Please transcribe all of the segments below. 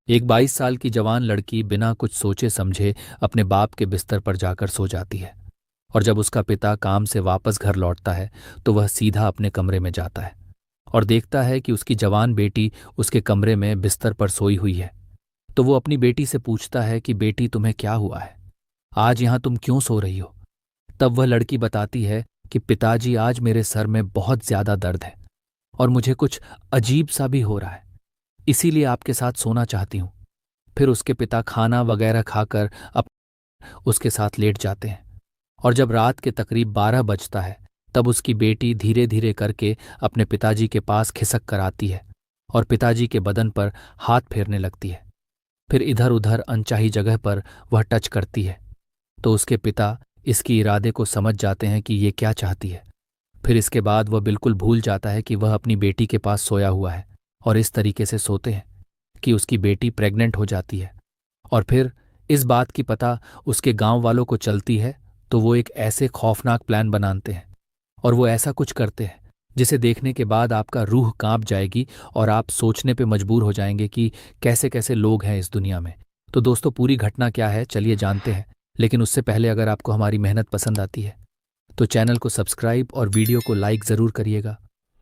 एक 22 साल की जवान लड़की बिना कुछ सोचे समझे अपने बाप के बिस्तर पर जाकर सो जाती है। और जब उसका पिता काम से वापस घर लौटता है तो वह सीधा अपने कमरे में जाता है और देखता है कि उसकी जवान बेटी उसके कमरे में बिस्तर पर सोई हुई है। तो वो अपनी बेटी से पूछता है कि बेटी, तुम्हें क्या हुआ है? आज यहां तुम क्यों सो रही हो? तब वह लड़की बताती है कि पिताजी, आज मेरे सर में बहुत ज्यादा दर्द है और मुझे कुछ अजीब सा भी हो रहा है, इसीलिए आपके साथ सोना चाहती हूं। फिर उसके पिता खाना वगैरह खाकर अब उसके साथ लेट जाते हैं। और जब रात के तकरीब 12 बजता है तब उसकी बेटी धीरे धीरे करके अपने पिताजी के पास खिसक कर आती है और पिताजी के बदन पर हाथ फेरने लगती है। फिर इधर उधर अनचाही जगह पर वह टच करती है। तो उसके पिता इसकी इरादे को समझ जाते हैं कि ये क्या चाहती है। फिर इसके बाद वह बिल्कुल भूल जाता है कि वह अपनी बेटी के पास सोया हुआ है और इस तरीके से सोते हैं कि उसकी बेटी प्रेग्नेंट हो जाती है। और फिर इस बात की पता उसके गांव वालों को चलती है तो वो एक ऐसे खौफनाक प्लान बनाते हैं और वो ऐसा कुछ करते हैं जिसे देखने के बाद आपका रूह कांप जाएगी और आप सोचने पे मजबूर हो जाएंगे कि कैसे कैसे लोग हैं इस दुनिया में। तो दोस्तों, पूरी घटना क्या है चलिए जानते हैं। लेकिन उससे पहले अगर आपको हमारी मेहनत पसंद आती है तो चैनल को सब्सक्राइब और वीडियो को लाइक ज़रूर करिएगा।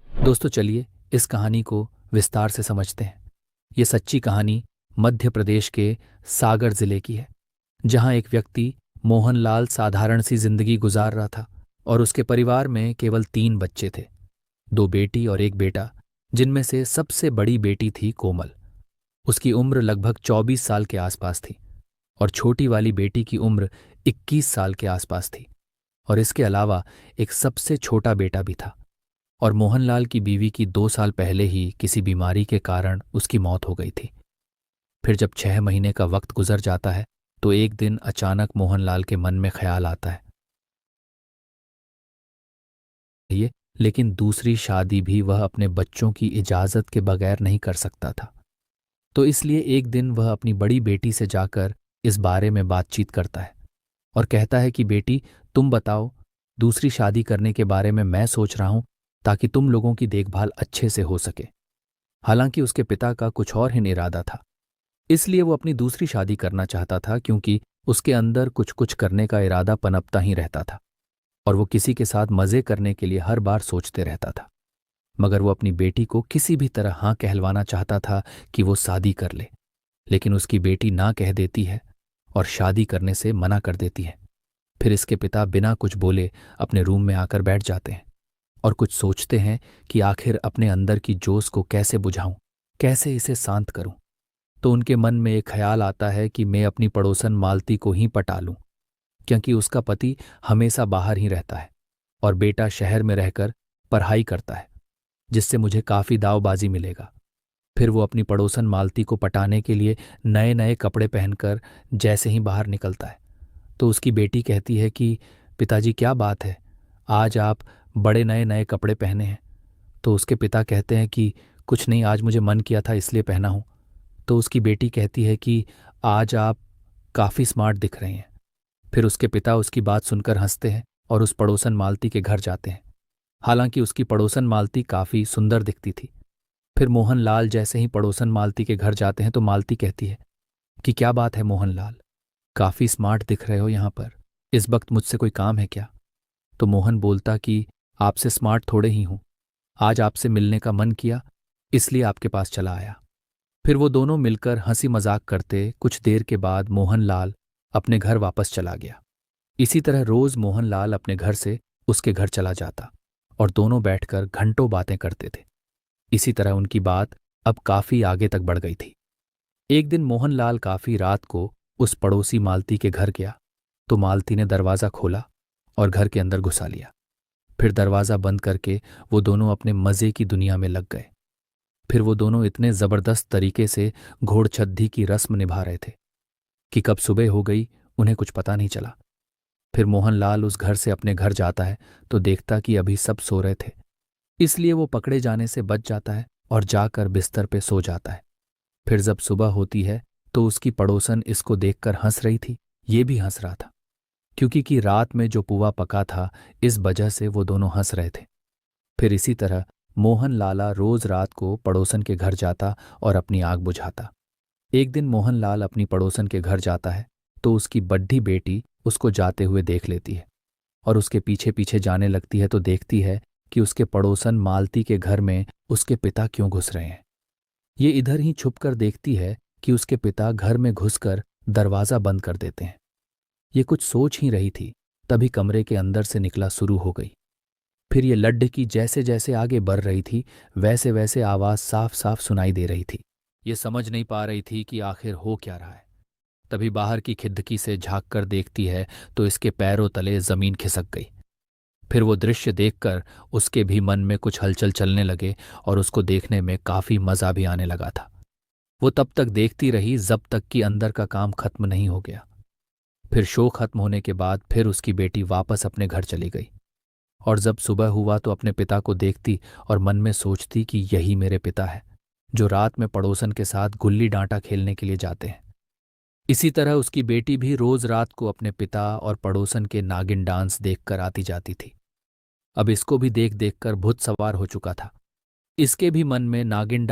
दोस्तों चलिए इस कहानी को विस्तार से समझते हैं। ये सच्ची कहानी मध्य प्रदेश के सागर जिले की है, जहां एक व्यक्ति मोहनलाल साधारण सी जिंदगी गुजार रहा था और उसके परिवार में केवल 3 बच्चे थे, 2 बेटी और 1 बेटा, जिनमें से सबसे बड़ी बेटी थी कोमल। उसकी उम्र लगभग 24 साल के आसपास थी और छोटी वाली बेटी की उम्र 21 साल के आसपास थी। और इसके अलावा एक सबसे छोटा बेटा भी था। और मोहनलाल की बीवी की 2 साल पहले ही किसी बीमारी के कारण उसकी मौत हो गई थी। फिर जब 6 महीने का वक्त गुजर जाता है तो एक दिन अचानक मोहनलाल के मन में ख्याल आता है ये, लेकिन दूसरी शादी भी वह अपने बच्चों की इजाजत के बगैर नहीं कर सकता था। तो इसलिए एक दिन वह अपनी बड़ी बेटी से जाकर इस बारे में बातचीत करता है और कहता है कि बेटी, तुम बताओ, दूसरी शादी करने के बारे में मैं सोच रहा हूं ताकि तुम लोगों की देखभाल अच्छे से हो सके। हालांकि उसके पिता का कुछ और ही इरादा था। इसलिए वो अपनी दूसरी शादी करना चाहता था, क्योंकि उसके अंदर कुछ कुछ करने का इरादा पनपता ही रहता था और वो किसी के साथ मजे करने के लिए हर बार सोचते रहता था। मगर वो अपनी बेटी को किसी भी तरह हाँ कहलवाना चाहता था कि वो शादी कर ले। लेकिन उसकी बेटी ना कह देती है और शादी करने से मना कर देती है। फिर इसके पिता बिना कुछ बोले अपने रूम में आकर बैठ जाते हैं और कुछ सोचते हैं कि आखिर अपने अंदर की जोश को कैसे बुझाऊं, कैसे इसे शांत करूं। तो उनके मन में एक ख्याल आता है कि मैं अपनी पड़ोसन मालती को ही पटा लूं, क्योंकि उसका पति हमेशा बाहर ही रहता है और बेटा शहर में रहकर पढ़ाई करता है, जिससे मुझे काफी दावबाजी मिलेगा। फिर वो अपनी पड़ोसन मालती को पटाने के लिए नए नए कपड़े पहनकर जैसे ही बाहर निकलता है तो उसकी बेटी कहती है कि पिताजी, क्या बात है, आज आप बड़े नए नए कपड़े पहने हैं। तो उसके पिता कहते हैं कि कुछ नहीं, आज मुझे मन किया था इसलिए पहना हूं। तो उसकी बेटी कहती है कि आज आप काफ़ी स्मार्ट दिख रहे हैं। फिर उसके पिता उसकी बात सुनकर हंसते हैं और उस पड़ोसन मालती के घर जाते हैं। हालांकि उसकी पड़ोसन मालती काफ़ी सुंदर दिखती थी। फिर मोहनलाल जैसे ही पड़ोसन मालती के घर जाते हैं तो मालती कहती है कि क्या बात है मोहनलाल, काफ़ी स्मार्ट दिख रहे हो यहाँ पर, इस वक्त मुझसे कोई काम है क्या? तो मोहन बोलता कि आपसे स्मार्ट थोड़े ही हूं, आज आपसे मिलने का मन किया इसलिए आपके पास चला आया। फिर वो दोनों मिलकर हंसी मजाक करते कुछ देर के बाद मोहनलाल अपने घर वापस चला गया। इसी तरह रोज मोहनलाल अपने घर से उसके घर चला जाता और दोनों बैठकर घंटों बातें करते थे। इसी तरह उनकी बात अब काफी आगे तक बढ़ गई थी। एक दिन मोहनलाल काफी रात को उस पड़ोसी मालती के घर गया तो मालती ने दरवाजा खोला और घर के अंदर घुसा लिया। फिर दरवाजा बंद करके वो दोनों अपने मजे की दुनिया में लग गए। फिर वो दोनों इतने जबरदस्त तरीके से घोड़छद्दी की रस्म निभा रहे थे कि कब सुबह हो गई उन्हें कुछ पता नहीं चला। फिर मोहनलाल उस घर से अपने घर जाता है तो देखता कि अभी सब सो रहे थे, इसलिए वो पकड़े जाने से बच जाता है और जाकर बिस्तर पे सो जाता है। फिर जब सुबह होती है तो उसकी पड़ोसन इसको देखकर हंस रही थी, ये भी हंस रहा था, क्योंकि कि रात में जो पुआ पका था इस वजह से वो दोनों हंस रहे थे। फिर इसी तरह मोहन लाला रोज रात को पड़ोसन के घर जाता और अपनी आग बुझाता। एक दिन मोहनलाल अपनी पड़ोसन के घर जाता है तो उसकी बड्ढी बेटी उसको जाते हुए देख लेती है और उसके पीछे पीछे जाने लगती है तो देखती है कि उसके पड़ोसन मालती के घर में उसके पिता क्यों घुस रहे हैं। ये इधर ही छुपकर देखती है कि उसके पिता घर में घुसकर दरवाज़ा बंद कर देते हैं। ये कुछ सोच ही रही थी, तभी कमरे के अंदर से निकला शुरू हो गई। फिर ये लड्ढ की जैसे जैसे आगे बढ़ रही थी वैसे वैसे आवाज़ साफ साफ सुनाई दे रही थी। ये समझ नहीं पा रही थी कि आखिर हो क्या रहा है। तभी बाहर की खिड़की से झांक कर देखती है तो इसके पैरों तले जमीन खिसक गई। फिर वो दृश्य देखकर उसके भी मन में कुछ हलचल चलने लगे और उसको देखने में काफी मजा भी आने लगा था। वो तब तक देखती रही जब तक कि अंदर का काम खत्म नहीं हो गया। फिर शो खत्म होने के बाद फिर उसकी बेटी वापस अपने घर चली गई और जब सुबह हुआ तो अपने पिता को देखती और मन में सोचती कि यही मेरे पिता है जो रात में पड़ोसन के साथ गुल्ली डांटा खेलने के लिए जाते हैं। इसी तरह उसकी बेटी भी रोज रात को अपने पिता और पड़ोसन के नागिन डांस देखकर आती जाती थी। अब इसको भी देख देख कर भूत सवार हो चुका था। इसके भी मन में नागिन